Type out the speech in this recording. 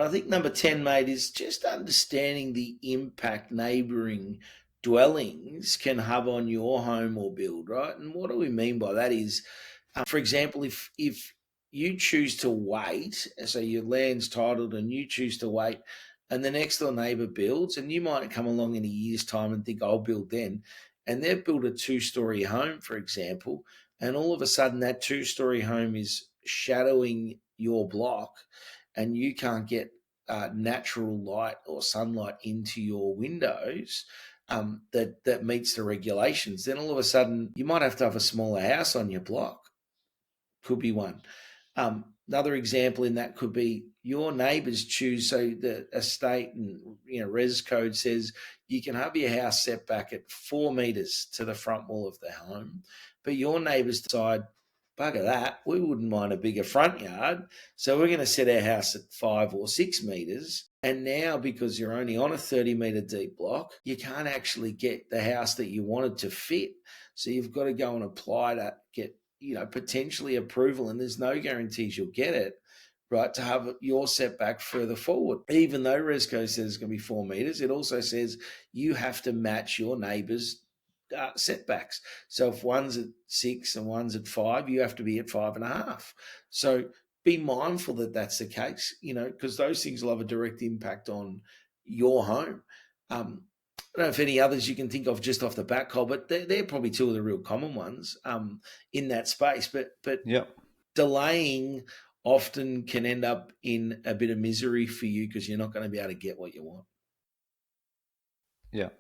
And I think number 10, mate, is just understanding the impact neighbouring dwellings can have on your home or build, right? And what do we mean by that is, for example, if you choose to wait, so your land's titled and you choose to wait, and the next door neighbour builds, and you might come along in a year's time and think, I'll build then, and they've built a two-story home, for example, and all of a sudden that two-story home is shadowing your block, and you can't get natural light or sunlight into your windows that meets the regulations, then all of a sudden you might have to have a smaller house on your block. Could be one. Another example in that could be your neighbours choose. So the estate and res code says you can have your house set back at 4 metres to the front wall of the home, but your neighbours decide, bugger that, we wouldn't mind a bigger front yard, so we're going to set our house at 5 or 6 metres. And now, because you're only on a 30-metre deep block, you can't actually get the house that you wanted to fit. So you've got to go and apply to get potentially approval, and there's no guarantees you'll get it, right, to have your setback further forward. Even though Resco says it's going to be 4 metres, it also says you have to match your neighbour's setbacks. So if one's at 6 and one's at 5, you have to be at 5.5. So be mindful that that's the case, because those things will have a direct impact on your home. I don't know if any others you can think of just off the bat, Cole, but they're probably two of the real common ones in that space. But Yep. delaying often can end up in a bit of misery for you because you're not going to be able to get what you want. Yeah.